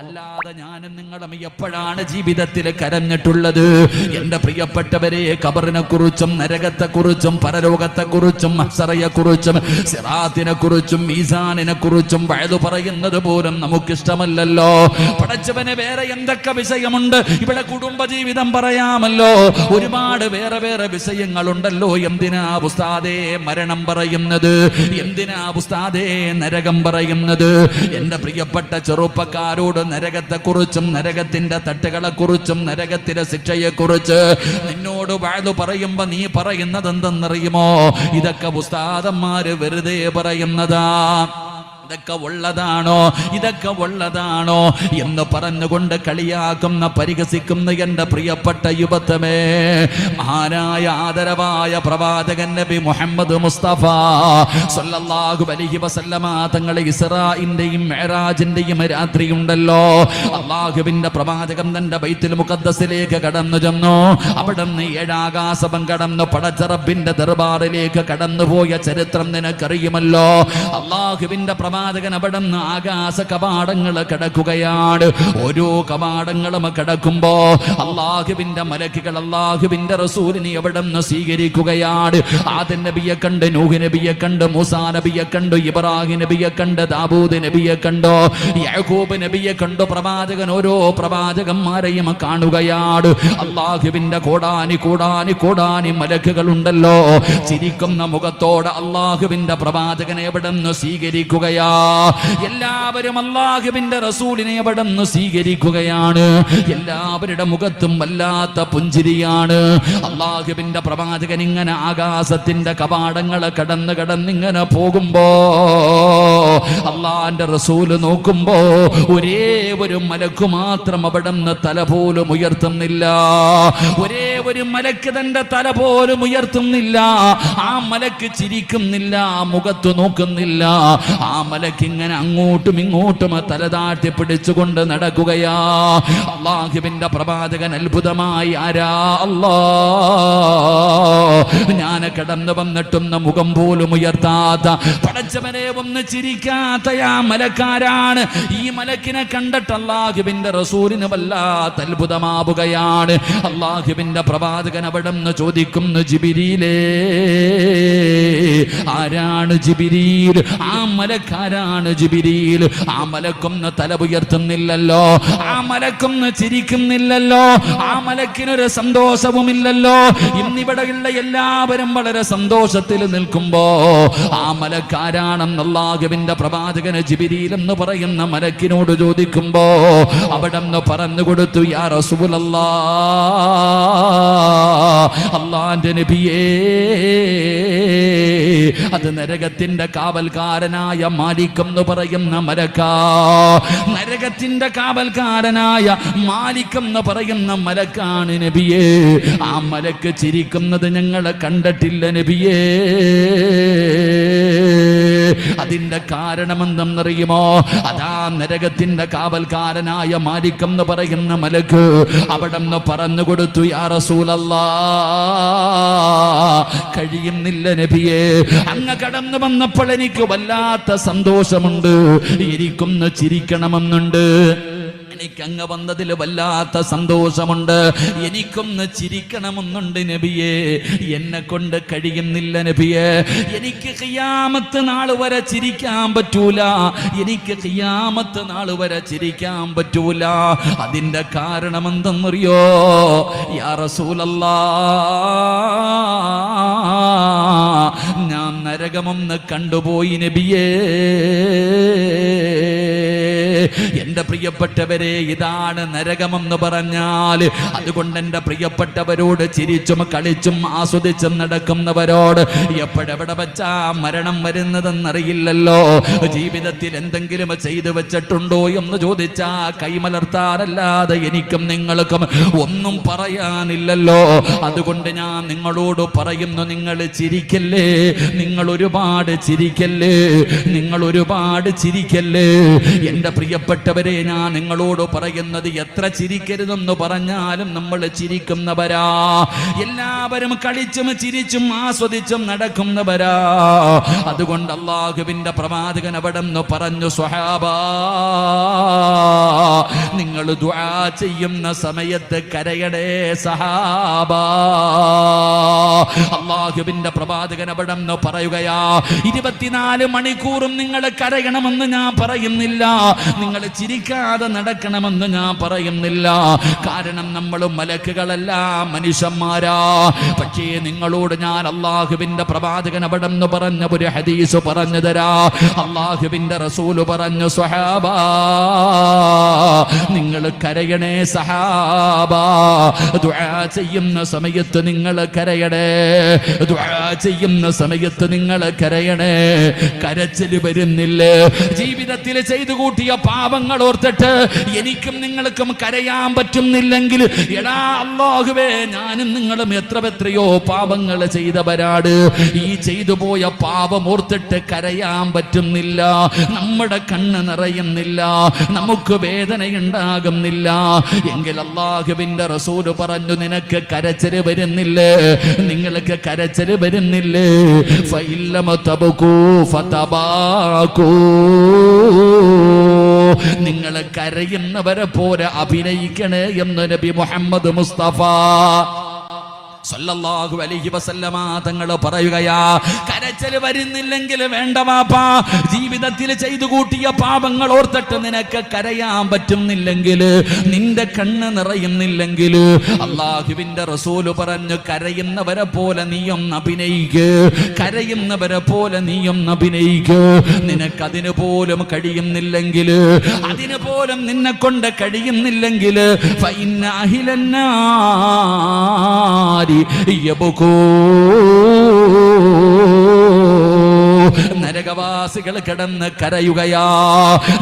അല്ലാതെ ഞാനും നിങ്ങളും എപ്പോഴാണ് ജീവിതത്തിൽ കരഞ്ഞിട്ടുള്ളത്? എന്റെ പ്രിയപ്പെട്ടവരെ, ഖബറിനെ കുറിച്ചും നരകത്തെ കുറിച്ചും പരലോകത്തെ കുറിച്ചും മഹ്ശറയെ കുറിച്ചും സിറാത്തിനെ കുറിച്ചും മീസാനിനെ കുറിച്ചും വഅദ് പറയുന്നത് പോലും നമുക്കിഷ്ടമല്ലല്ലോ. പടച്ചവന് വേറെ എന്തൊക്കെ വിഷയമുണ്ട്? ഇവിടെ കുടുംബജീവിതം പറയാമല്ലോ, ഒരുപാട് വേറെ വേറെ വിഷയങ്ങളുണ്ടല്ലോ. എന്തിനാ ഉസ്താദേ മരണം പറയുന്നത്? എന്തിനാ ഉസ്താദേ നരകം പറയുന്നത്? എന്റെ പ്രിയപ്പെട്ട ചെറുപ്പക്കാരോട് നരകത്തെക്കുറിച്ചും നരകത്തിന്റെ തട്ടുകളെ കുറിച്ചും നരകത്തിന്റെ ശിക്ഷയെ കുറിച്ച് നിന്നോട് വഅദ് പറയുമ്പോ നീ പറയുന്നത് എന്തെന്നറിയുമോ? ഇതൊക്കെ ഉസ്താദന്മാര് വെറുതെ പറയുന്നതാ, ഇതൊക്കെ ഉള്ളതാണോ, ഇതൊക്കെ ഉള്ളതാണോ എന്ന് പറഞ്ഞുകൊണ്ട് കളിയാക്കുന്ന പരിഹസിക്കുന്ന എന്റെ പ്രിയപ്പെട്ട യുവത്വമേ, മഹാനായ ആദരവായ പ്രവാചകൻ നബി മുഹമ്മദ് മുസ്തഫ സല്ലല്ലാഹു അലൈഹി വസല്ലമ തങ്ങളെ ഇസ്രാഇന്റെയും മിഅ്റാജിന്റെയും രാത്രിയുണ്ടല്ലോ, അല്ലാഹുവിന്റെ പ്രവാചകൻ തന്റെ ബൈത്തുൽ മുഖദ്ദസിലേക്ക് കടന്നു ചെന്നു. അവിടുന്ന് ഏഴാകാശം കടന്നു പടച്ച റബ്ബിന്റെ ദർബാറിലേക്ക് കടന്നുപോയ ചരിത്രം നിനക്കറിയുമല്ലോ. അല്ലാഹുവിന്റെ പ്രവാചകൻ അവിടുന്ന് ആകാശ കവാടങ്ങൾ കടക്കുകയാണ്. ഓരോ കവാടങ്ങളും കടക്കുമ്പോ അല്ലാഹുവിന്റെ മലക്കുകൾ അല്ലാഹുവിന്റെ റസൂലിനെ അവിടുന്ന് സ്വീകരിക്കുകയാണ്. ആദം നബിയെ കണ്ട്, നൂഹ് നബിയെ കണ്ട്, മൂസാ നബിയെ കണ്ട്, ഇബ്രാഹിം നബിയെ കണ്ട്, ദാവൂദ് നബിയെ കണ്ടു, യാക്കൂബ് നബിയെ കണ്ടു. പ്രവാചകൻ ഓരോ പ്രവാചകന്മാരെയും കാണുകയാണ്. അല്ലാഹുവിന്റെ കോടാനി കോടാനി കോടാനി മലക്കുകൾ ഉണ്ടല്ലോ, ചിരിക്കുന്ന മുഖത്തോടെ അല്ലാഹുവിന്റെ പ്രവാചകനെ അവിടുന്ന് സ്വീകരിക്കുകയാണ്. എല്ലാവരും അല്ലാഹുവിന്റെ റസൂലിനെ അവിടുന്ന് സ്വീകരിക്കുകയാണ്. എല്ലാവരുടെ മുഖത്തും വല്ലാത്ത പുഞ്ചിരിയാണ്. അല്ലാഹുവിന്റെ പ്രവാചകൻ ഇങ്ങനെ ആകാശത്തിന്റെ കവാടങ്ങൾ കടന്ന് കടന്നിങ്ങനെ പോകുമ്പോ അല്ലാഹുവിന്റെ റസൂല് നോക്കുമ്പോ ഒരേ ഒരു മലക്ക് മാത്രം അവിടുന്ന് തല പോലും ഉയർത്തുന്നില്ല. ഒരേ ഒരു മലക്ക് തന്റെ തല പോലും ഉയർത്തുന്നില്ല. ആ മലക്ക് ചിരിക്കുന്നില്ല, മുഖത്ത് നോക്കുന്നില്ല. ആ മലക്ക് ഇങ്ങനെ അങ്ങോട്ടും ഇങ്ങോട്ടും തല താഴ്ത്തി പിടിച്ചുകൊണ്ട് നടക്കുകയാ. അല്ലാഹുവിന്റെ പ്രവാചകൻ അത്ഭുതമായി, ആരാ അല്ലാ, ഞാൻ കടന്നു വന്നിട്ടും മുഖം പോലും ഉയർത്താത്ത, പടച്ചവനെ ഒന്ന് ചിരിക്കാത്ത ആ മലക്കാരാണ്. ഈ മലക്കിനെ കണ്ടിട്ട് അല്ലാഹുവിന്റെ റസൂലിന് വല്ലാത്ത അത്ഭുതമാവുകയാണ്. അല്ലാഹുവിന്റെ പ്രവാചകൻ അവിടുന്ന് ചോദിക്കുന്നു, ജിബ്രീലേ, ആരാണ് ജിബ്രീൽ? ആ മലക്കാരാണ് ജിബ്രീൽ. ആ മലക്കൊന്ന് തല ഉയർത്തുന്നില്ലല്ലോ, ആ മലക്കൊന്ന് ചിരിക്കുന്നില്ലല്ലോ, ആ മലക്കിനൊരു സന്തോഷവുമില്ലല്ലോ. ഇന്നിവിടെയുള്ള എല്ലാവരും വളരെ സന്തോഷത്തിൽ നിൽക്കുമ്പോ ആ മലക്കാരാണെന്ന് അല്ലാഹുവിന്റെ പ്രവാചകന് ജിബ്രീൽ എന്ന് പറയുന്ന മലക്കിനോട് ചോദിക്കുമ്പോ അവിടെന്ന് പറഞ്ഞു കൊടുത്തു, യാ റസൂലല്ലാഹ്, അല്ലാഹുവിന്റെ നബിയേ, അത് നരകത്തിന്റെ കാവൽക്കാരനായ മാലിക് എന്ന് പറയുന്ന മലക്കാ. നരകത്തിന്റെ കാവൽക്കാരനായ മാലിക് എന്ന് പറയുന്ന മലക്കാണ് നബിയേ. ആ മലക്ക് ചിരിക്കുന്നത് ഞങ്ങൾ കണ്ടിട്ടില്ല നബിയേ. അതിന്റെ കാരണം എന്തെന്നറിയുമോ? അതാ നരകത്തിന്റെ കാവൽക്കാരനായ മാലിക് എന്ന് പറയുന്ന മലക്ക് അവിടെന്ന് പറഞ്ഞു കൊടുത്തു, യാ റസൂലല്ലാഹ്, കഴിയുന്നില്ല നബിയേ. അങ്ങ് കടന്നു വന്നപ്പോൾ എനിക്ക് വല്ലാത്ത സന്തോഷമുണ്ട്, എനിക്കൊന്ന് ചിരിക്കണമെന്നുണ്ട്. എനിക്ക് അങ്ങ് വന്നതിൽ വല്ലാത്ത സന്തോഷമുണ്ട്, എനിക്കൊന്ന് ചിരിക്കണമെന്നുണ്ട് നബിയേ. എന്നെ കൊണ്ട് കഴിയുന്നില്ല നബിയേ. എനിക്ക് ഖിയാമത്ത് നാൾ വരെ ചിരിക്കാൻ പറ്റൂല, എനിക്ക് ഖിയാമത്ത് നാൾ വരെ ചിരിക്കാൻ പറ്റൂല. അതിന്റെ കാരണം എന്തെന്നറിയോ? യാ റസൂലല്ലാഹ്, ഞാൻ നരകമൊന്ന് കണ്ടുപോയി നബിയേ. എന്റെ പ്രിയപ്പെട്ടവരെ, ഇതാണ് നരകമെന്ന് പറഞ്ഞാൽ. അതുകൊണ്ട് എന്റെ പ്രിയപ്പെട്ടവരോട് ചിരിച്ചും കളിച്ചും ആസ്വദിച്ചും നടക്കുന്നവരോട് എപ്പോഴെവിടെ വെച്ചാ മരണം വരുന്നതെന്നറിയില്ലല്ലോ. ജീവിതത്തിൽ എന്തെങ്കിലും ചെയ്തു വെച്ചിട്ടുണ്ടോ എന്ന് ചോദിച്ചാ കൈമലർത്താനല്ലാതെ എനിക്കും നിങ്ങൾക്കും ഒന്നും പറയാനില്ലല്ലോ. അതുകൊണ്ട് ഞാൻ നിങ്ങളോട് പറയുന്നു, നിങ്ങൾ ചിരിക്കല്ലേ, നിങ്ങൾ ഒരുപാട് ചിരിക്കല്ലേ, നിങ്ങൾ ഒരുപാട് ചിരിക്കല്ലേ. എന്റെ പ്രിയപ്പെട്ടവരെ, ഞാൻ നിങ്ങളോട് പറയുന്നത്, എത്ര ചിരിക്കരുതെന്ന് പറഞ്ഞാലും നമ്മൾ ചിരിക്കുന്നവരാ. എല്ലാവരും കളിച്ചും ചിരിച്ചും ആസ്വദിച്ചും നടക്കുന്നവരാ. അതുകൊണ്ട് അല്ലാഹുവിന്റെ പ്രവാചകൻ അവിടെന്ന് പറഞ്ഞു, സ്വഹാബാ, നിങ്ങൾ ദുആ ചെയ്യുന്ന സമയത്ത് കരയണേ സഹാബ. അല്ലാഹുവിന്റെ പ്രവാചകൻ അവിടെന്ന് പറയുകയാ, 24 മണിക്കൂറും നിങ്ങൾ കരയണമെന്ന് ഞാൻ പറയുന്നില്ല, നിങ്ങൾ ചിരിക്കാതെ നടക്കണമെന്ന് ഞാൻ പറയുന്നില്ല. കാരണം നമ്മൾ മലക്കുകളല്ല, മനുഷ്യന്മാരാ. പക്ഷേ നിങ്ങളോട് ഞാൻ അല്ലാഹുവിന്റെ പ്രവാചകൻ അവിടെന്ന് പറഞ്ഞ ഒരു ഹദീസ് പറഞ്ഞു തരാ. അല്ലാഹുവിന്റെ റസൂല് പറഞ്ഞു, സ്വഹാബ നിങ്ങൾ കരയണേ സഹാബ. ദുആ ചെയ്യുന്ന സമയത്ത് നിങ്ങൾ കരയണേ, ദുആ ചെയ്യുന്ന സമയത്ത് നിങ്ങൾ കരയണേ. കരച്ചിൽ വരുന്നില്ലേ? ജീവിതത്തിൽ ചെയ്തു കൂട്ടിയ പാപങ്ങൾ ഓർത്തിട്ട് എനിക്കും നിങ്ങൾക്കും കരയാൻ പറ്റുന്നില്ലെങ്കിൽ, എടാ അല്ലാഹുവേ, ഞാനും നിങ്ങളും എത്രയോ പാപങ്ങൾ ചെയ്തവരാട്. ഈ ചെയ്തു പോയ പാപം ഓർത്തിട്ട് കരയാൻ പറ്റുന്നില്ല, നമ്മുടെ കണ്ണ് നിറയുന്നില്ല, നമുക്ക് വേദനയുണ്ടാകുന്നില്ല എങ്കിൽ അല്ലാഹുവിന്റെ റസൂല് പറഞ്ഞു, നിനക്ക് കരച്ചില് വരുന്നില്ലേ? നിങ്ങൾക്ക് കരച്ചില് വരുന്നില്ലേ? ഫഇല്ലമ തബകൂ ഫതബാകൂ. നിങ്ങൾ കരയുന്നവരെ പോലെ അഭിനയിക്കണേ എന്ന് നബി മുഹമ്മദ് മുസ്തഫ സല്ലല്ലാഹു അലൈഹി വസല്ലമ തങ്ങൾ പറയുകയാ. കരച്ചിൽ വരുന്നില്ലെങ്കിൽ വേണ്ട വാപ്പാ, ജീവിതത്തിൽ ചെയ്തു കൂട്ടിയ പാപങ്ങൾ ഓർത്തിട്ട് നിനക്ക് കരയാൻ പറ്റുന്നില്ലെങ്കിൽ, നിന്റെ കണ്ണ് നിറയുന്നില്ലെങ്കിൽ, അല്ലാഹുവിന്റെ റസൂല് പറഞ്ഞു, കരയുന്നവരെ പോലെ നീയൊന്ന് അഭിനയിക്ക്, കരയുന്നവരെ പോലെ നീയൊന്ന് അഭിനയിക്ക്. നിനക്കതിന് പോലും കഴിയുന്നില്ലെങ്കിൽ, അതിന് പോലും നിന്നെ കൊണ്ട് കഴിയുന്നില്ലെങ്കിൽ, ഫഇന്ന അഹ്ലന്നാരി യബ്കൂ. നരകവാസികൾ കിടന്ന് കരയുകയാ,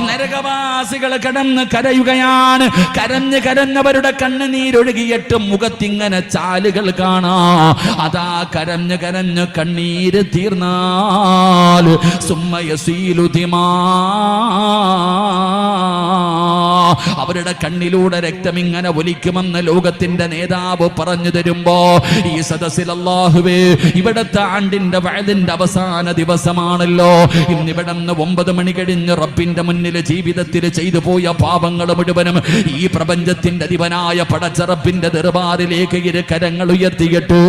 നരകവാസികൾ കിടന്ന് കരയുകയാണ്. കരഞ്ഞ് കരഞ്ഞവരുടെ കണ്ണുനീരൊഴുകിയിട്ട് മുഖത്തിങ്ങനെ ചാലുകൾ കാണാ. അതാ കരഞ്ഞ് കരഞ്ഞ് കണ്ണീര് തീർന്നാൽ സുമ്മയസീലു ദിമാ, അവരുടെ കണ്ണിലൂടെ രക്തം ഇങ്ങനെ ഒലിക്കുമെന്ന് ലോകത്തിന്റെ നേതാവ് പറഞ്ഞു തരുമ്പോ, ഈ സദസ്സിൽ അല്ലാഹുവേ, ഇവിടത്തെ ആണ്ടിന്റെ വഅദിന്റെ അവസാന ദിവസമാണല്ലോ. ഇന്നിവിടെ 9 മണി കഴിഞ്ഞ് റബ്ബിന്റെ മുന്നിൽ ജീവിതത്തിൽ ചെയ്തു പോയ പാപങ്ങൾ മുഴുവനും ഈ പ്രപഞ്ചത്തിന്റെ അധിപനായ പടച്ച റബ്ബിന്റെ ദർബാറിലേക്ക് ഇരു കരങ്ങൾ ഉയർത്തിയിട്ട്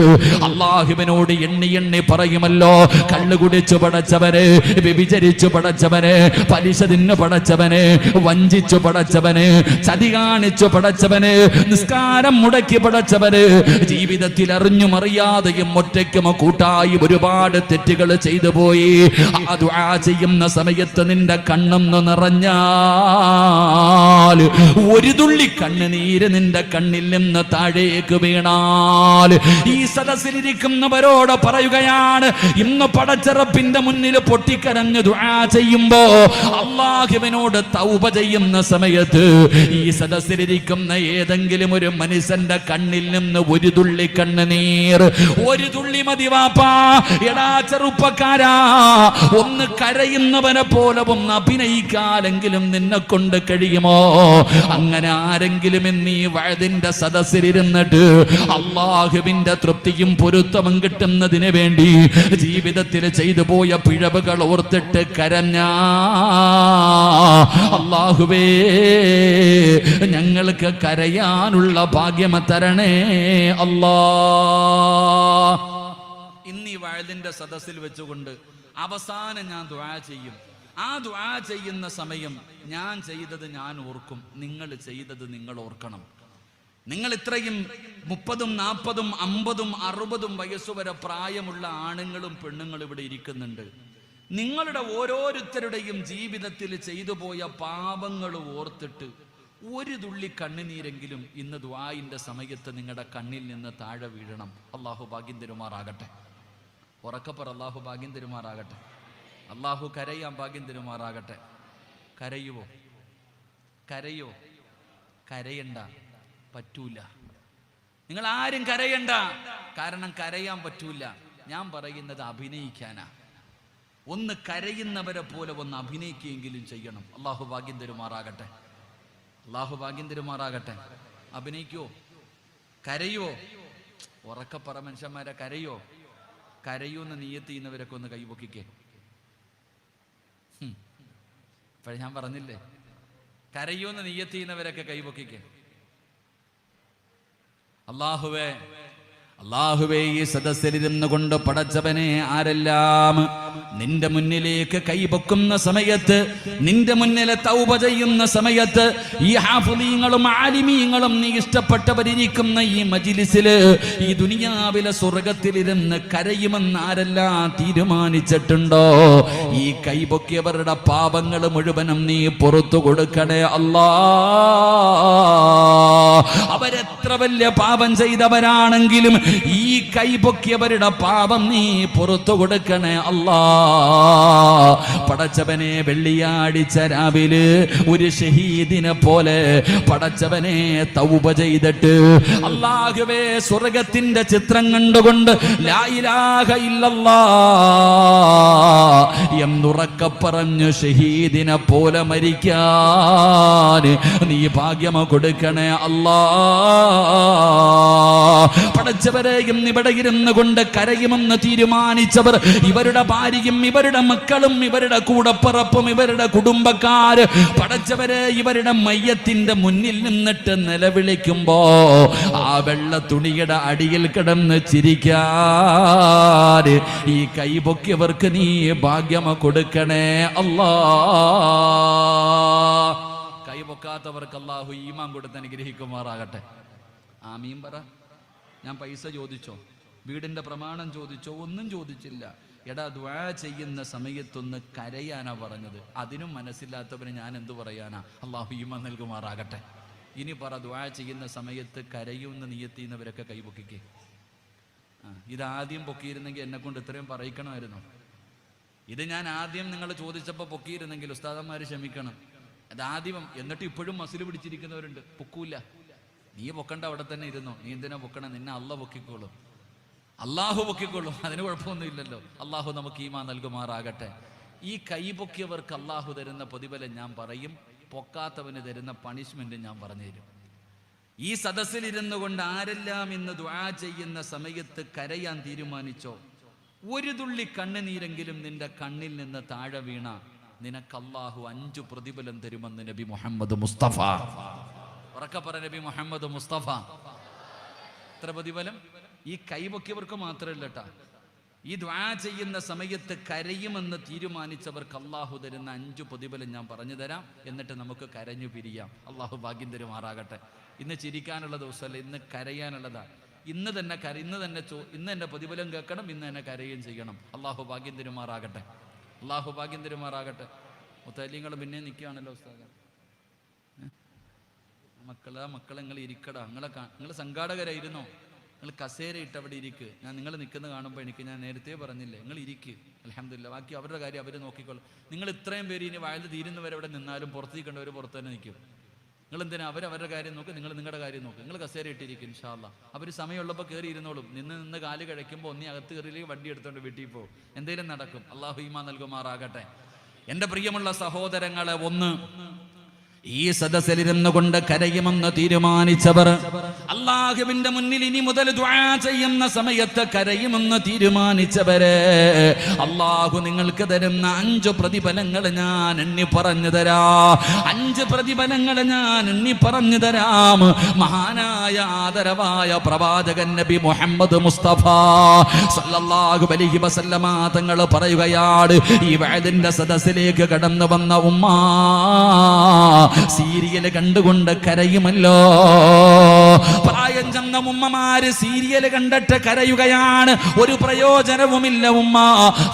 അല്ലാഹുവിനോട് എണ്ണി എണ്ണി പറയുമല്ലോ, കള്ളു കുടിച്ചു പടച്ചവനെ, വ്യഭിചരിച്ചു പടച്ചവനെ, പലിശ തിന്നു പടച്ചവനെ, വഞ്ചിച്ചു പടച്ചവനെ, ചതി കാണിച്ചു പടച്ചവനെ, നിസ്കാരം മുടക്കി പടച്ചവനെ, ജീവിതത്തിൽ അറിഞ്ഞും അറിയാതെയും ഒറ്റയ്ക്കും കൂട്ടായി ഒരുപാട് തെറ്റുകൾ ചെയ്തു പോയി. ആ ദുആ ചെയ്യുന്ന സമയത്ത് നിന്റെ കണ്ണൊന്ന് നിറഞ്ഞാൽ, ഒരു തുള്ളി കണ്ണുനീര് നിന്റെ കണ്ണിൽ നിന്ന് താഴേക്ക് വീണാൽ, ഈ സദസ്സിലിരിക്കുന്നവരോട് പറയുകയാണ്, ഇന്ന് പടച്ച റബ്ബിന്റെ മുന്നിൽ പൊട്ടിക്കരഞ്ഞ് ദുആ ചെയ്യുമ്പോ, അല്ലാഹുവിനോട് തൗബ ചെയ്യുന്ന സമയത്ത്, ഈ സദസ്സിലിരിക്കുന്ന ഏതെങ്കിലും ഒരു മനുഷ്യന്റെ കണ്ണിൽ നിന്ന് ഒരു തുള്ളി കണ്ണുനീർ, ഒരു തുള്ളി മതി വാപ്പാ. എടാ ചെറുപ്പക്കാരാ, ഒന്ന് കരയുന്നവനെ പോലെ ഒന്ന് അഭിനയിക്കാനെങ്കിലും നിന്നെ കൊണ്ട് കഴിയുമോ? അങ്ങനെ ആരെങ്കിലും എന്നീ വഅദിന്റെ സദസ്സിലിരുന്നിട്ട് അല്ലാഹുവിന്റെ തൃപ്തിയും പൊരുത്തവും കിട്ടുന്നതിന് വേണ്ടി ജീവിതത്തിൽ ചെയ്തു പോയ പിഴവുകൾ ഓർത്തിട്ട് കരഞ്ഞാ, അല്ലാഹുവേ, ഞങ്ങൾക്ക് കരയാനുള്ള ഭാഗ്യം തരണേ അല്ലാ. ഇന്ന് ഈ വഅദിന്റെ സദസ്സിൽ വെച്ചുകൊണ്ട് അവസാനം ഞാൻ ദുആ ചെയ്യും. ആ ദുആ ചെയ്യുന്ന സമയം ഞാൻ ചെയ്തത് ഞാൻ ഓർക്കും, നിങ്ങൾ ചെയ്തത് നിങ്ങൾ ഓർക്കണം. നിങ്ങൾ ഇത്രയും 30, 40, 50, 60 വയസ്സുവരെ പ്രായമുള്ള ആണുങ്ങളും പെണ്ണുങ്ങളും ഇവിടെ ഇരിക്കുന്നുണ്ട്. നിങ്ങളുടെ ഓരോരുത്തരുടെയും ജീവിതത്തിൽ ചെയ്തു പോയ പാപങ്ങൾ ഓർത്തിട്ട് ഒരു തുള്ളി കണ്ണുനീരെങ്കിലും ഇന്ന് ദുആഇന്റെ സമയത്ത് നിങ്ങളുടെ കണ്ണിൽ നിന്ന് താഴെ വീഴണം. അല്ലാഹു ഭാഗ്യം തരുമാറാകട്ടെ. ഉറക്കപ്പറ, അല്ലാഹു ഭാഗ്യം തരുമാറാകട്ടെ. അല്ലാഹു കരയാൻ ഭാഗ്യം തരുമാറാകട്ടെ. കരയുവോ? കരയോ? കരയണ്ട, പറ്റൂല. നിങ്ങൾ ആരും കരയണ്ട, കാരണം കരയാൻ പറ്റൂല. ഞാൻ പറയുന്നത് അഭിനയിക്കാനാ. ഒന്ന് കരയുന്നവരെ പോലെ ഒന്ന് അഭിനയിക്കുകയെങ്കിലും ചെയ്യണം. അല്ലാഹു ഭാഗ്യം തരുമാറാകട്ടെ. അല്ലാഹു ഭാഗ്യം തരുമാറാകട്ടെ. അഭിനയിക്കുവോ? കരയുവോ? ഉറക്കപ്പറ മനുഷ്യന്മാരെ, കരയോ? കരയൂന്ന് നിയ്യത്ത് ചെയ്യുന്നവരൊക്കെ ഒന്ന് കൈപൊക്കിക്കേ. ഇപ്പോഴേ ഞാൻ പറഞ്ഞില്ലേ, കരയൂന്ന് നിയ്യത്ത് ചെയ്യുന്നവരൊക്കെ കൈപൊക്കിക്കേ. അല്ലാഹുവേ അല്ലാഹുവേ, ഈ സദസ്സിലിരുന്ന് കൊണ്ട് പടച്ചവനെ ആരെല്ലാം നിന്റെ മുന്നിലേക്ക് കൈപൊക്കുന്ന സമയത്ത്, നിന്റെ മുന്നിലെ തൗബ ചെയ്യുന്ന സമയത്ത്, ഈ ഹാഫിളീങ്ങളും ആലിമീങ്ങളും നീ ഇഷ്ടപ്പെട്ടവരിയ്ക്കുന്ന ഈ മജ്ലിസില് ഈ ദുനിയാവിലെ സ്വർഗത്തിലിരുന്ന് കരയുമെന്ന് ആരെല്ലാം തീരുമാനിച്ചിട്ടുണ്ടോ, ഈ കൈപൊക്കിയവരുടെ പാപങ്ങൾ മുഴുവനും നീ പുറത്തു കൊടുക്കണേ അല്ലാ. അവരെത്ര വലിയ പാപം ചെയ്തവരാണെങ്കിലും ഈ കൈപൊക്കിയവരുടെ പാപം നീ പുറത്തു കൊടുക്കണേ അല്ലാ. പടച്ചവനെ, വെള്ളിയാഴ്ച രാവിലെ ഒരു ഷഹീദിനെ പോലെ പടച്ചവനെ തൗബ ചെയ്തിട്ട് അല്ലാഹുവേ സ്വർഗത്തിന്റെ ചിത്രം കണ്ടുകൊണ്ട് ലാ ഇലാഹ ഇല്ലല്ലാഹ് എന്നുറക്കെ പറഞ്ഞു ഷഹീദിനെ പോലെ മരിക്കാൻ നീ ഭാഗ്യം കൊടുക്കണേ അല്ലാ. പടച്ചവരെയും ഇവിടെ ഇരുന്ന് കൊണ്ട് കരയുമെന്ന് തീരുമാനിച്ചവർ, ഇവരുടെ ഭാര്യയും ഇവരുടെ മക്കളും ഇവരുടെ കൂടപ്പിറപ്പും ഇവരുടെ കുടുംബക്കാര്, പടച്ചവരെ ഇവരുടെ മയ്യത്തിന്റെ മുന്നിൽ നിന്നിട്ട് നിലവിളിക്കുമ്പോ ആ വെള്ള തുണിയുടെ അടിയിൽ കിടന്ന് ചിരിക്കാൻ ഈ കൈപൊക്കിയവർക്ക് നീ ഭാഗ്യം കൊടുക്കണേ അല്ലാ. കൈപൊക്കാത്തവർക്ക് അല്ലാഹു ഈമാൻ കൊടുത്ത് അനുഗ്രഹിക്കുമാറാകട്ടെ. ആമീൻ പറ. ഞാൻ പൈസ ചോദിച്ചോ, വീടിന്റെ പ്രമാണം ചോദിച്ചോ? ഒന്നും ചോദിച്ചില്ല. എടാ, ദുആ ചെയ്യുന്ന സമയത്തൊന്ന് കരയാനാ പറഞ്ഞത്. അതിനും മനസ്സില്ലാത്തവന് ഞാൻ എന്തു പറയാനാ? അല്ലാഹു ഈമാൻ നൽകുമാറാകട്ടെ. ഇനി പറ, ദുആ ചെയ്യുന്ന സമയത്ത് കരയുമെന്ന് നിയ്യത്ത് ചെയ്യുന്നവരൊക്കെ കൈപൊക്കിക്കേ. ഇതാദ്യം പൊക്കിയിരുന്നെങ്കിൽ എന്നെ കൊണ്ട് ഇത്രയും പറയിക്കണമായിരുന്നു. ഇത് ഞാൻ ആദ്യം നിങ്ങൾ ചോദിച്ചപ്പോൾ പൊക്കിയിരുന്നെങ്കിൽ ഉസ്താദന്മാർ ക്ഷമിക്കണം. അതാദ്യം. എന്നിട്ട് ഇപ്പോഴും മസിൽ പിടിച്ചിരിക്കുന്നവരുണ്ട്, പൊക്കൂല. നീ പൊക്കണ്ട, അവിടെ തന്നെ ഇരുന്നോ. നീ എന്തിനാ പൊക്കണം? നിന്നെ അള്ളാഹ് പൊക്കിക്കോളും, അള്ളാഹു പൊക്കിക്കൊള്ളും. അതിന് കുഴപ്പമൊന്നുമില്ലല്ലോ. അള്ളാഹു നമുക്ക് ഈമാൻ നൽകുമാറാകട്ടെ. ഈ കൈപൊക്കിയവർക്ക് അള്ളാഹു തരുന്ന പ്രതിഫലം ഞാൻ പറയും, പൊക്കാത്തവന് തരുന്ന പണിഷ്മെന്റ് ഞാൻ പറഞ്ഞുതരും. ഈ സദസ്സിലിരുന്നു കൊണ്ട് ആരെല്ലാം ഇന്ന് ദുആ ചെയ്യുന്ന സമയത്ത് കരയാൻ തീരുമാനിച്ചോ, ഒരു തുള്ളി കണ്ണുനീരെങ്കിലും നിന്റെ കണ്ണിൽ നിന്ന് താഴെ വീണ നിനക്ക് അള്ളാഹു 5 പ്രതിഫലം തരുമെന്ന് നബി മുഹമ്മദ് മുസ്തഫ. ഉറക്കെ പറ, നബി മുഹമ്മദ് മുസ്തഫ. എത്ര പ്രതിഫലം? ഈ കൈപൊക്കിയവർക്ക് മാത്രമല്ല കേട്ടാ, ഈ ദുആ ചെയ്യുന്ന സമയത്ത് കരയുമെന്ന് തീരുമാനിച്ചവർക്ക് അള്ളാഹു തരുന്ന 5 പ്രതിഫലം ഞാൻ പറഞ്ഞു തരാം. എന്നിട്ട് നമുക്ക് കരഞ്ഞു പിരിയാം. അള്ളാഹു ഭാഗ്യം തരുമാറാകട്ടെ. ഇന്ന് ചിരിക്കാനുള്ള ദിവസമല്ല, ഇന്ന് കരയാനുള്ളതാ. ഇന്ന് തന്നെ ഇന്ന് തന്നെ പ്രതിഫലം കേൾക്കണം, ഇന്ന് തന്നെ കരയുകയും ചെയ്യണം. അള്ളാഹു ഭാഗ്യം തരുമാറാകട്ടെ. അള്ളാഹു ഭാഗ്യം തരുമാറാകട്ടെ. മുത്തലിങ്ങൾ പിന്നെ നിൽക്കുകയാണല്ലോ ഉസ്താദ്. മക്കളെ നിങ്ങൾ ഇരിക്കടാ. നിങ്ങൾ സംഘാടകരായിരുന്നോ? നിങ്ങൾ കസേര ഇട്ട് അവിടെ ഇരിക്ക്. ഞാൻ നിങ്ങൾ നിൽക്കുന്ന കാണുമ്പോൾ ഞാൻ നേരത്തെ പറഞ്ഞില്ലേ, നിങ്ങൾ ഇരിക്ക്. അൽഹംദുലില്ലാ. ബാക്കി അവരുടെ കാര്യം അവർ നോക്കിക്കോളും. നിങ്ങൾ ഇത്രയും പേര് ഇനി വയല് തീരുന്നവരെ അവിടെ നിന്നാലും പുറത്തേക്കേണ്ടവർ പുറത്ത് തന്നെ നിൽക്കും. നിങ്ങൾ എന്തിനാ അവരവരുടെ കാര്യം നോക്ക്, നിങ്ങൾ നിങ്ങളുടെ കാര്യം നോക്ക്. നിങ്ങൾ കസേര ഇട്ടിരിക്കും. ഇൻഷാ അല്ലാഹ് അവർ സമയമുള്ളപ്പോൾ കയറി ഇരുന്നോളും. നിന്ന് കാല് കഴിക്കുമ്പോൾ ഒന്നി അകത്ത് കയറിയില്ലെങ്കിൽ വണ്ടി എടുത്തോണ്ട് വീട്ടിൽ പോകും. എന്തെങ്കിലും നടക്കും. അള്ളാഹു ഈമാൻ നൽകുമാറാകട്ടെ. എൻ്റെ പ്രിയമുള്ള സഹോദരങ്ങളെ, ഒന്ന് ഈ സദസ്സിലിരുന്നു കൊണ്ട് കരയുമെന്ന് തീരുമാനിച്ചവർ, അല്ലാഹുവിന്റെ മുന്നിൽ ഇനി മുതൽ ദുആ ചെയ്യുന്ന സമയത്ത് കരയുമെന്ന് തീരുമാനിച്ചവരെ, അല്ലാഹു നിങ്ങൾക്ക് തരുന്ന 5 പ്രതിഫലങ്ങൾ ഞാൻ എണ്ണി പറഞ്ഞു തരാം. 5 പ്രതിഫലങ്ങൾ ഞാൻ എണ്ണി പറഞ്ഞു തരാം. മഹാനായ ആദരവായ പ്രവാചകൻ നബി മുഹമ്മദ് മുസ്തഫ സല്ലല്ലാഹു അലൈഹി വസല്ലമ തങ്ങൾ പറയുകയാണ്, ഈ വഅദിന്റെ സദസ്സിലേക്ക് കടന്നു വന്ന ഉമ്മ സീരിയല് കണ്ടുകൊണ്ട് കരയുമല്ലോ. പ്രായം ചെന്ന ഉമ്മമാര് സീരിയല് കണ്ടിട്ട് കരയുകയാണ്. ഒരു പ്രയോജനവുമില്ല ഉമ്മ.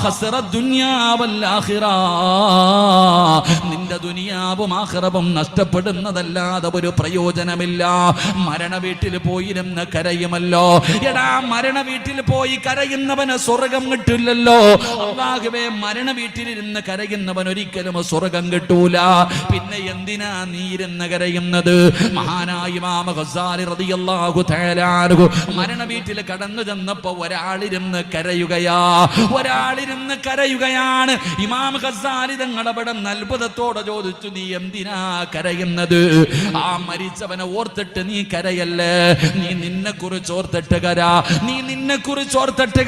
ഖസറത് ദുനിയാ വൽ ആഖിറ. നിന്റെ ദുനിയാവും ആഖിറവും നഷ്ടപ്പെടുന്നതല്ലാതെ ഒരു പ്രയോജനമില്ല. മരണ വീട്ടിൽ പോയിരുന്ന് കരയുമല്ലോ. എടാ, മരണ വീട്ടിൽ പോയി കരയുന്നവന് സ്വർഗം കിട്ടില്ലല്ലോ. അല്ലാഹുവേ, മരണ വീട്ടിലിരുന്ന് കരയുന്നവൻ ഒരിക്കലും സ്വർഗം കിട്ടൂല. പിന്നെ എന്തിനാ നീ ഇരുന്ന് കരയുന്നത്? മഹാനായ ഇമാം ഗസാലി റളിയല്ലാഹു റളിയല്ലാഹു തആല അൻഹു മരണ വീട്ടിൽ കടന്നു ചെന്നപ്പോ ഒരാളിരുന്ന് കരയുകയാണ്. ഇമാം ഗസാലി തങ്ങൾ അവിടെ അത്ഭുതത്തോടെ ചോദിച്ചു, നീ എന്തിനാ കരയുന്നത്? ആ മരിച്ചവനെ ഓർത്തിട്ട് നീ കരയല്ലേ, നീ നിന്നെ കുറിച്ച് ഓർത്തിട്ട്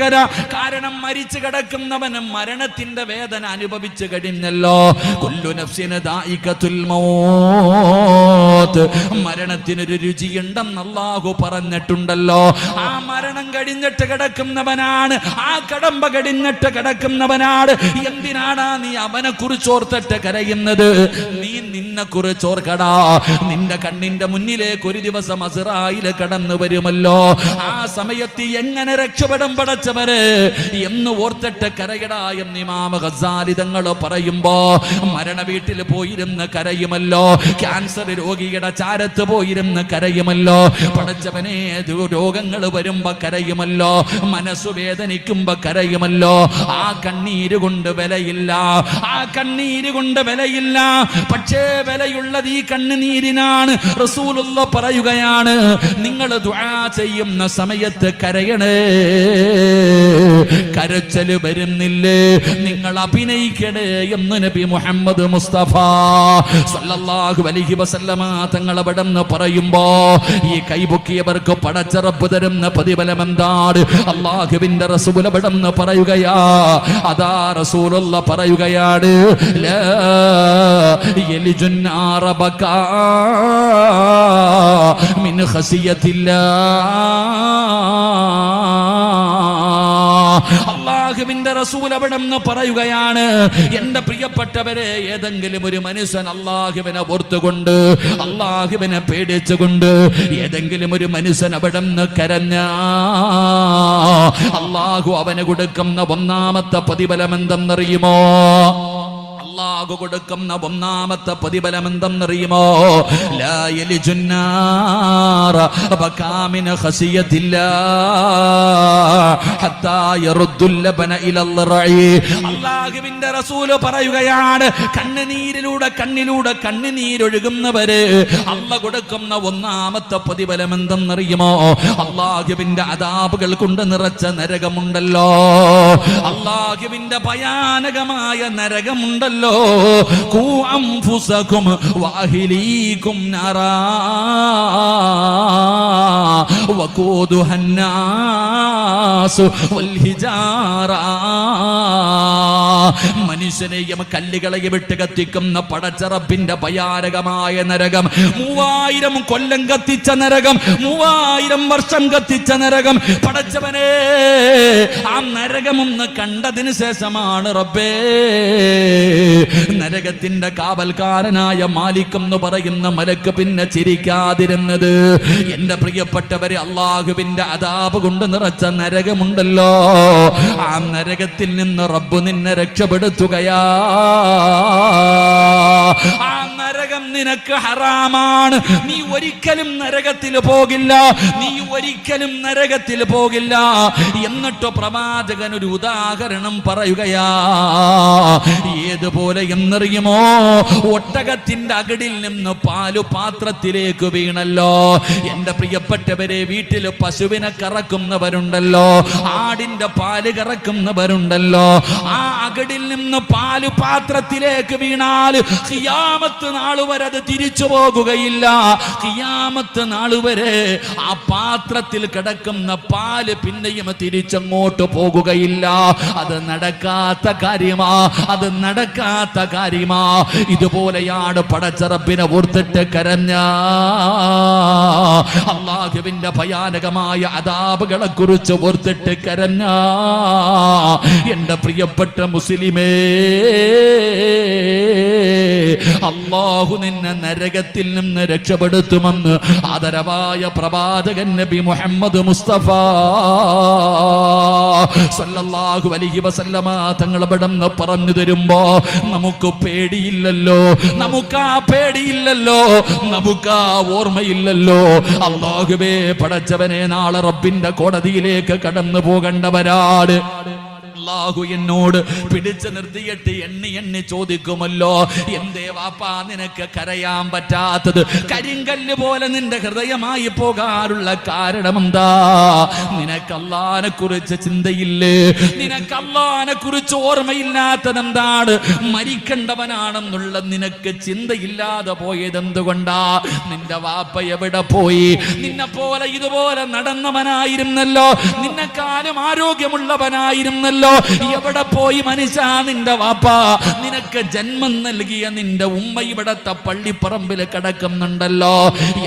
കര. കാരണം മരിച്ചു കിടക്കുന്നവന് മരണത്തിന്റെ വേദന അനുഭവിച്ചു കഴിഞ്ഞല്ലോ. കുല്ലു നഫ്സിൻ ദായിഖത്തുൽ മൗത്ത്, മരണത്തിനൊരു രുചിയുണ്ടെന്ന് അല്ലാഹു പറഞ്ഞിട്ടുണ്ടല്ലോ. ആ മരണം കഴിഞ്ഞിട്ട് കിടക്കുന്നവനാണ്, ആ കടമ്പ കഴിഞ്ഞിട്ട് കിടക്കുന്നവനാണ്. എന്തിനാണ് നീ അവനെ കുറിച്ച് ഓർത്തിട്ട് കരയുന്നത്? നീ നിന്നെ കുറിച്ച് ഓർക്കടാ. നിന്റെ കണ്ണിന്റെ മുന്നിലേക്ക് ഒരു ദിവസം അസ്റായിൽ കടന്നു വരുമല്ലോ. ആ സമയത്ത് എങ്ങനെ രക്ഷപ്പെടും പടച്ചവര് എന്ന് ഓർത്തിട്ട് കരയടാ എന്ന് ഇമാം ഗസാലി തങ്ങൾ പറയുമ്പോ, മരണ വീട്ടിൽ പോയിരുന്ന് കരയുമല്ലോ, ക്യാൻസർ രോഗിയുടെ ചാരത്ത് പോയിരുന്ന് കരയുമല്ലോ, പടച്ചവനെ രോഗങ്ങൾ വരുമ്പോ കരയുമല്ലോ, മനസ്സു വേദനിക്കുമ്പോ കരയുമല്ലോ. ആ കണ്ണീര് കൊണ്ട് വിലയില്ല, പക്ഷേ വിലയുള്ളത് ഈ കണ്ണുനീരിനാണ്. റസൂലുള്ള പറയുകയാണ്, നിങ്ങൾ ദുആ ചെയ്യുന്ന സമയത്ത് കരയണേ. കരച്ചല് വരുന്നില്ലേ, നിങ്ങൾ അഭിനയിക്കണേ എന്ന് നബി മുഹമ്മദ് മുസ്തഫ സല്ലല്ലാഹു അലൈഹി വസല്ലമ തങ്ങൾ അവിടെന്ന് പറയുമ്പോ, ഈ കൈപൊക്കിയവർക്ക് പടച്ച റബ്ബ് തരുന്ന പ്രതിഫലം എന്താണ്? അല്ലാഹുവിന്റെ റസൂൽ അവിടെന്ന് പറയുകയാ. അതാ റസൂലുള്ള പറയുകയാണ്, ലാ യലിജുൻ ആറബക മിൻ ഖസിയത്തില്ലാഹ്. അല്ലാഹുവിന്റെ റസൂൽ അവിടെന്ന് പറയുകയാണ്, എന്റെ പ്രിയപ്പെട്ടവരെ, ഏതെങ്കിലും ഒരു മനുഷ്യൻ അല്ലാഹുവിനെ ഓർത്തുകൊണ്ട്, അല്ലാഹുവിനെ പേടിച്ചുകൊണ്ട് ഏതെങ്കിലും ഒരു മനുഷ്യൻ അവിടെന്ന് കരഞ്ഞാ, അല്ലാഹു അവന് കൊടുക്കുന്ന ഒന്നാമത്തെ പ്രതിഫലം എന്തെന്നറിയുമോ? അല്ലാഹു കൊടുക്കുന്ന ഒന്നാമത്തെ പ്രതിഫലം എന്തെന്നറിയുമോ? ലാ യലിജുന്നാറ ബകാമിന ഖസിയത്തില്ലാഹ് ഹത്താ യറുദ്ദുൽ ലബന ഇലൽ റഈ. അല്ലാഹുവിന്റെ റസൂൽ പറയുകയാണ്, കണ്ണുനീരിലൂടെ കണ്ണുനീരൊഴുകുന്നവര് അല്ലാഹു കൊടുക്കുന്ന ഒന്നാമത്തെ പ്രതിഫലം എന്തെന്നറിയുമോ? അല്ലാഹുവിന്റെ അദാബുകൾ കൊണ്ട് നിറച്ച നരകമുണ്ടല്ലോ, അല്ലാഹുവിന്റെ ഭയാനകമായ നരകമുണ്ടല്ലോ. ഖൂ അൻഫുസകും വഅഹ്ലീകും നാറാ വഖൂദുഹൻ നാസ് വൽ ഹിജാറാ. മനുഷ്യനെയും കല്ലുകളെയും വിട്ട് കത്തിക്കുന്ന പടച്ച റബ്ബിന്റെ ഭയാനകമായ നരകം, 3000 കൊല്ലം കത്തിച്ച നരകം, 3000 വർഷം കത്തിച്ച നരകം. പടച്ചവനെ, ആ നരകമൊന്ന് കണ്ടതിന് ശേഷമാണ് റബ്ബേ നരകത്തിന്റെ കാവൽക്കാരനായ മാലിക് എന്ന് പറയുന്ന മലക്ക് പിന്നെ ചിരിക്കാതിരുന്നത്. എന്റെ പ്രിയപ്പെട്ടവരെ, അല്ലാഹുവിന്റെ അദാബ് കൊണ്ട് നിറച്ച നരകമുണ്ടല്ലോ, ആ നരകത്തിൽ നിന്ന് റബ്ബ് നിന്നെ രക്ഷപ്പെടുത്തുകയാ. ആ നരകം നിനക്ക് ഹറാമാണ്. നീ ഒരിക്കലും നരകത്തിൽ പോകില്ല. എന്നിട്ട് പ്രവാചകൻ ഒരു ഉദാഹരണം പറയുകയാ. ഏതുപോലെ എന്നറിയുമോ? ഒട്ടകത്തിന്റെ അകടിൽ നിന്ന് പാല് പാത്രത്തിലേക്ക് വീണല്ലോ. എന്റെ പ്രിയപ്പെട്ടവരെ, വീട്ടിൽ പശുവിനെ കറക്കുന്നവരുണ്ടല്ലോ, ആടിന്റെ പാല് കറക്കുന്നവരുണ്ടല്ലോ. ആ അകടിൽ നിന്ന് പാല് പാത്രത്തിലേക്ക് വീണാൽ ഖിയാമത്ത് നാൾ വരെ അത് തിരിച്ചു പോകുകയില്ല. ഖിയാമത്ത് നാൾ വരെ ആ പാത്രത്തിൽ കിടക്കുന്ന പാല് പിന്നെയും തിരിച്ചങ്ങോട്ട് പോകുകയില്ല. അത് നടക്കാത്ത കാര്യമാ. ഇതുപോലെയാണ് പടച്ച റബ്ബിനെ ഓർത്തിട്ട് കരഞ്ഞ, അല്ലാഹുവിന്റെ ഭയാനകമായ അദാബുകളെ കുറിച്ച് ഓർത്തിട്ട് കരഞ്ഞ എന്റെ പ്രിയപ്പെട്ട മുസ്ലിമേ, അല്ലാഹു നിന്നെ നരകത്തിൽ നിന്ന് രക്ഷപ്പെടുത്തുമെന്ന് ആദരവായ പ്രവാചകൻ നബി മുഹമ്മദ് മുസ്തഫ സല്ലല്ലാഹു അലൈഹി വസല്ലമ തങ്ങൾ ഇവിടുന്ന് പറഞ്ഞു തരുമ്പോ നമുക്ക് പേടിയില്ലല്ലോ, നമുക്ക് ആ ഓർമ്മയില്ലല്ലോ. അല്ലാഹുവേ, പടച്ചവനെ, നാളെ റബ്ബിന്റെ കോടതിയിലേക്ക് കടന്നു പോകേണ്ടവരാണ്. അള്ളാഹു എന്നോട് പിടിച്ചു നിർത്തിയിട്ട് എണ്ണി എണ്ണി ചോദിക്കുമല്ലോ, എന്തേ വാപ്പാ നിനക്ക് കരയാൻ പറ്റാത്തത്? കരിങ്കല്ല് പോലെ നിന്റെ ഹൃദയമായി പോകാനുള്ള കാരണം എന്താ? നിനക്ക് അല്ലാഹനെ കുറിച്ച് ചിന്തയില്ലേ? നിനക്ക് അല്ലാഹനെ കുറിച്ച് ഓർമ്മയില്ലാത്തതെന്താണ്? മരിക്കേണ്ടവനാണെന്നുള്ള നിനക്ക് ചിന്തയില്ലാതെ പോയത് എന്തുകൊണ്ടാ? നിന്റെ വാപ്പ എവിടെ പോയി? നിന്നെ പോലെ ഇതുപോലെ നടന്നവനായിരുന്നല്ലോ, നിന്നെക്കാളും ആരോഗ്യമുള്ളവനായിരുന്നല്ലോ. എവിടെ പോയി മനുഷ്യ നിന്റെ വാപ്പ? നിനക്ക് ജന്മം നൽകിയ നിന്റെ ഉമ്മ ഇവിടത്തെ പള്ളിപ്പറമ്പിൽ കിടക്കുന്നുണ്ടല്ലോ.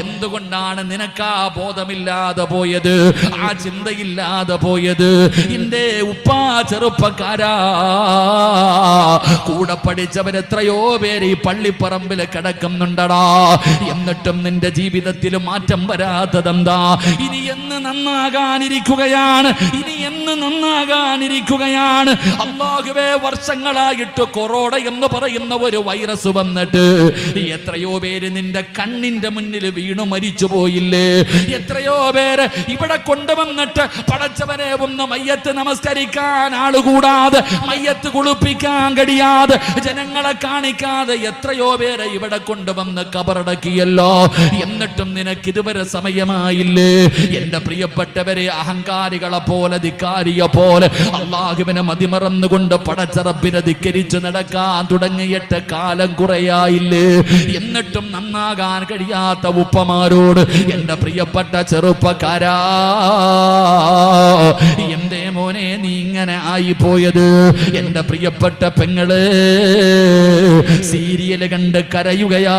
എന്തുകൊണ്ടാണ് നിനക്ക് ആ ബോധമില്ലാതെ പോയത്, ആ ചിന്തയില്ലാതെ പോയത്? എന്റെ ഉപ്പാ ചെറുപ്പക്കാരാ, കൂടെ പഠിച്ചവരെത്രയോ പേര് ഈ പള്ളിപ്പറമ്പിൽ കിടക്കുന്നുണ്ടടാ. എന്നിട്ടും നിന്റെ ജീവിതത്തിൽ മാറ്റം വരാത്തതെന്താ? ഇനി എന്ന് നന്നാകാനിരിക്കുകയാണ്, ഇനി എന്ന് നന്നാകാനിരിക്കുകയാണ്. അല്ലാഹുവേ, വർഷങ്ങളായിട്ട് കൊറോണ എന്ന് പറയുന്ന ഒരു വൈറസ് വന്നിട്ട് എത്രയോ പേര് നിന്റെ കണ്ണിന്റെ മുന്നിൽ വീണു മരിച്ചു പോയില്ലേ? എത്രയോ പേര് ഇവിടെ കൊണ്ടുവന്നിട്ട് പടച്ചവനെ ഒന്ന് മയ്യത്ത് നമസ്കരിക്കാൻ ആളുകൂടാതെ, മയ്യത്ത് കുളിപ്പിക്കാൻ കഴിയാതെ, ജനങ്ങളെ കാണിക്കാതെ എത്രയോ പേരെ ഇവിടെ കൊണ്ടുവന്ന് കബറടക്കിയല്ലോ. എന്നിട്ടും നിനക്ക് ഇതുവരെ സമയമായില്ലേ? എന്റെ പ്രിയപ്പെട്ടവരെ, അഹങ്കാരികളെ പോലെ, ധിക്കാരിയെ പോലെ അല്ലാഹുവിനെ മതിമറന്നുകൊണ്ട് പടച്ചറബിനെ ധിക്കരിച്ച് നടക്കാൻ തുടങ്ങിയിട്ട് കാലം കുറയായില്ലേ? എന്നിട്ടും നന്നാകാൻ കഴിയാത്ത ഉപ്പമാരോട് എന്റെ പ്രിയപ്പെട്ട ചെറുപ്പക്കാരാ, എന്തേ മോനെ നീ ഇങ്ങനെ ആയിപ്പോയത്? എന്റെ പ്രിയപ്പെട്ട പെങ്ങള് സീരിയൽ കണ്ട് കരയുകയാ.